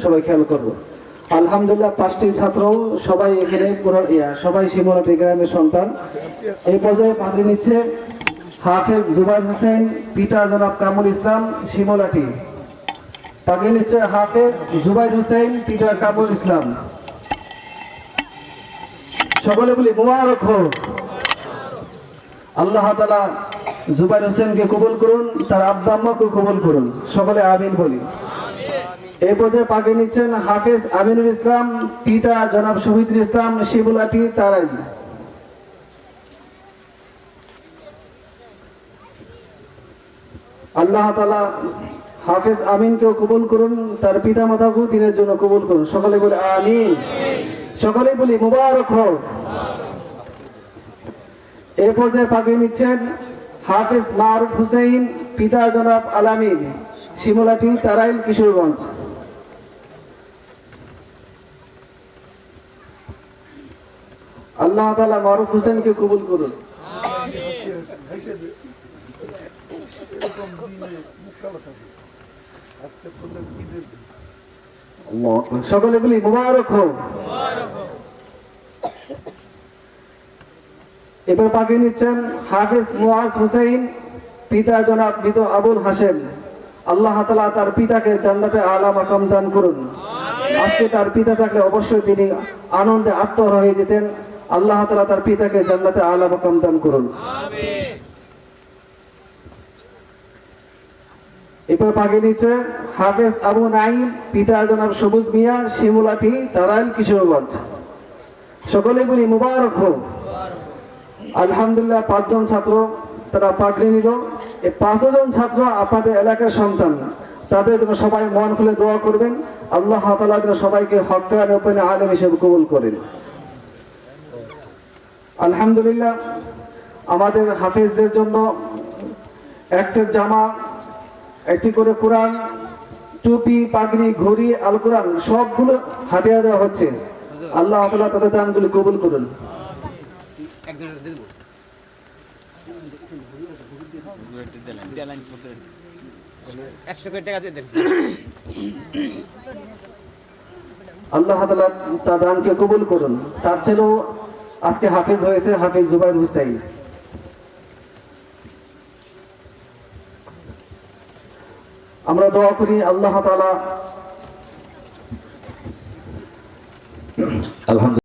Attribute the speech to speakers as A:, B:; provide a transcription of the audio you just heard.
A: সবাই খেয়াল করবো। আলহামদুলিল্লাহ 5টি ছাত্র সবাই এখানে সবাই শিমুলাটি গ্রামের সন্তান। এই পর্যায়ে পাগড়ি নিচ্ছে হাফেজ জুবাইর হোসেন, পিতা জনাব কামরুল ইসলাম শিমুলাটি। পাগড়ি নিচ্ছে হাফেজ জুবাইর হোসেন, পিতা কামরুল ইসলাম। সকলে বলি মুবারক হোক। আল্লাহ তাআলা জুবাইর হোসেনকে কবুল করুন, তার আব্বা আম্মাকে কবুল করুন, সকলে আমিন বলি। এই পর্যায়ে পাগড়ি নিচ্ছেন হাফেজ আমিনুল ইসলাম, পিতা জনাব শহীদুল ইসলাম শিমুলাটি তারাই। আল্লাহ তাআলা হাফেজ আমিনকেও কবুল করুন, তার পিতা মাতাকেও দিনের জন্য কবুল করুন, সকলে বলে আমিন। সকলে বলি মুবারক হোক। এই পর্যায়ে পাগড়ি নিচ্ছেন হাফেজ মারুফ হুসাইন, পিতা জনাব আলামিন শিমুলাটি তারাইল কিশোরগঞ্জ। আল্লাহ তাআলা মারুফ হোসেনকে কবুল করুন। সকলে বলি মুবারক হোক। এবার পাগড়ি নিচ্ছেন হাফেজ মুআজ হুসাইন, পিতা জনাব মৃত আবুল হাশেম। আল্লাহ তাআলা তার পিতাকে জান্নাতে আলা মাকাম দান করুন। আজকে তার পিতা থাকলে অবশ্যই তিনি আনন্দে আত্মহারা হয়ে যেতেন। আল্লাহ তাআলা তার পিতাকে জান্নাতে আলা মাকাম দান করুন। এরপর পাগড়ি নিচ্ছে হাফেজ আবু নাঈম, পিতা জনাব সবুজ মিয়া শিমুলাটি তারাইল কিশোরগঞ্জ। সকলে বলি মুবারক হোক। আলহামদুলিল্লাহ 5 জন ছাত্র তারা পাগড়ি নিল। এই 5 জন ছাত্র আপনাদের এলাকার সন্তান, তাদের জন্য সবাই মন খুলে দোয়া করবেন। আল্লাহ তাআলা যেন সবাইকে হক্কানি ওপেনে আলেম হিসেবে কবুল করেন। আলহামদুলিল্লাহ আমাদের হাফেজদের জন্য এক সেট জামা, একটি করে কোরআন, টুপি, পাগড়ি, ঘড়ি, আল কোরআন সবগুলো হাদিয়া দেওয়া হচ্ছে। আল্লাহ তাআলা তাদের দানগুলো কবুল করুন। আল্লাহ তাআলা তার দানকে কবুল করুন। তার ছেলেও আজকে হাফেজ হয়েছে, হাফেজ জুবাইর হোসেন। আমরা দোয়া করি আল্লাহ তাআলা